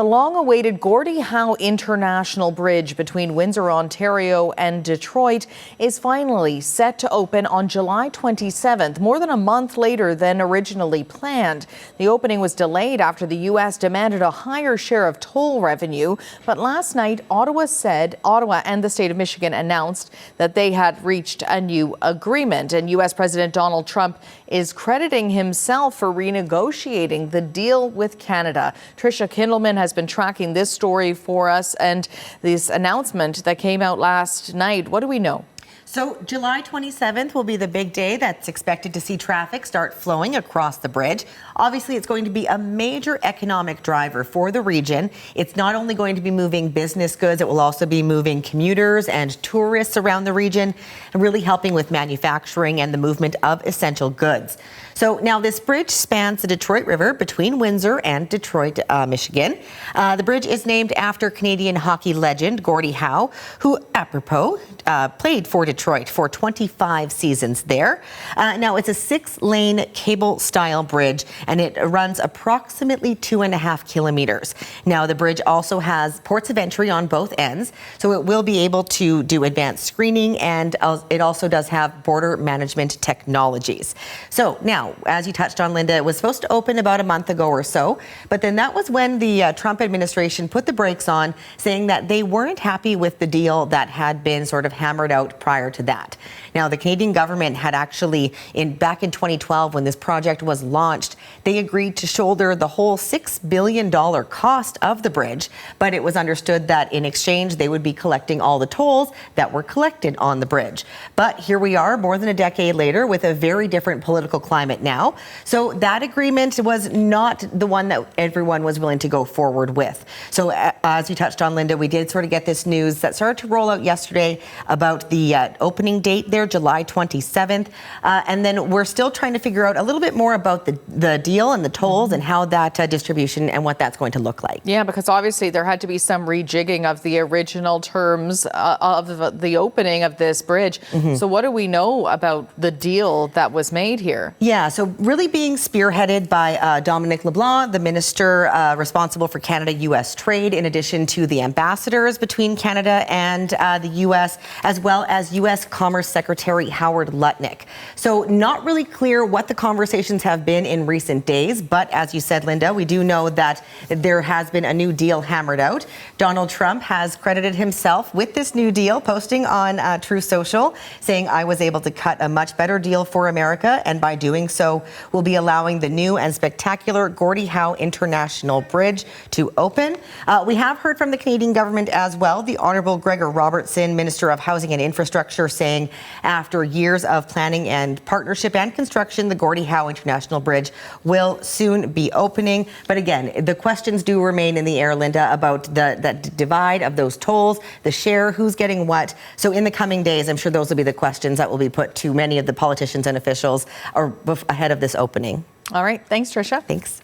The long-awaited Gordie Howe International Bridge between Windsor, Ontario and Detroit is finally set to open on July 27th, more than a month later than originally planned. The opening was delayed after the U.S. demanded a higher share of toll revenue. But last night, Ottawa and the state of Michigan announced that they had reached a new agreement. And U.S. President Donald Trump is crediting himself for renegotiating the deal with Canada. Tricia Kindleman has been tracking this story for us and this announcement that came out last night. What do we know? So July 27th will be the big day that's expected to see traffic start flowing across the bridge. Obviously, it's going to be a major economic driver for the region. It's not only going to be moving business goods, it will also be moving commuters and tourists around the region and really helping with manufacturing and the movement of essential goods. So now this bridge spans the Detroit River between Windsor and Detroit, Michigan. The bridge is named after Canadian hockey legend Gordie Howe, who, apropos, played for Detroit for 25 seasons there. Now, it's a 6-lane cable-style bridge, and it runs approximately 2.5 kilometers. Now, the bridge also has ports of entry on both ends, so it will be able to do advanced screening, and it also does have border management technologies. So now, as you touched on, Linda, it was supposed to open about a month ago or so, but then that was when the Trump administration put the brakes on, saying that they weren't happy with the deal that had been sort of hammered out prior to that. Now, the Canadian government had actually, back in 2012, when this project was launched, they agreed to shoulder the whole $6 billion cost of the bridge, but it was understood that in exchange, they would be collecting all the tolls that were collected on the bridge. But here we are, more than a decade later, with a very different political climate now. So that agreement was not the one that everyone was willing to go forward with. So as you touched on, Linda, we did sort of get this news that started to roll out yesterday about the opening date there, July 27th. And then we're still trying to figure out a little bit more about the deal and the tolls and how that distribution and what that's going to look like. Yeah, because obviously there had to be some rejigging of the original terms of the opening of this bridge. So what do we know about the deal that was made here? Yeah, so really being spearheaded by Dominic LeBlanc, the minister responsible for Canada-U.S. trade, in addition to the ambassadors between Canada and the U.S., as well as U.S. Commerce Secretary Howard Lutnick. So not really clear what the conversations have been in recent days, but as you said, Linda, we do know that there has been a new deal hammered out. Donald Trump has credited himself with this new deal, posting on True Social, saying, "I was able to cut a much better deal for America, and by doing so, we'll be allowing the new and spectacular Gordie Howe International Bridge to open." We have heard from the Canadian government as well, the Honourable Gregor Robertson, Minister of Housing and Infrastructure, saying after years of planning and partnership and construction, the Gordie Howe International Bridge will soon be opening. But again, the questions do remain in the air, Linda, about that divide of those tolls, the share, who's getting what. So in the coming days, I'm sure those will be the questions that will be put to many of the politicians and officials ahead of this opening. All right. Thanks, Tricia. Thanks.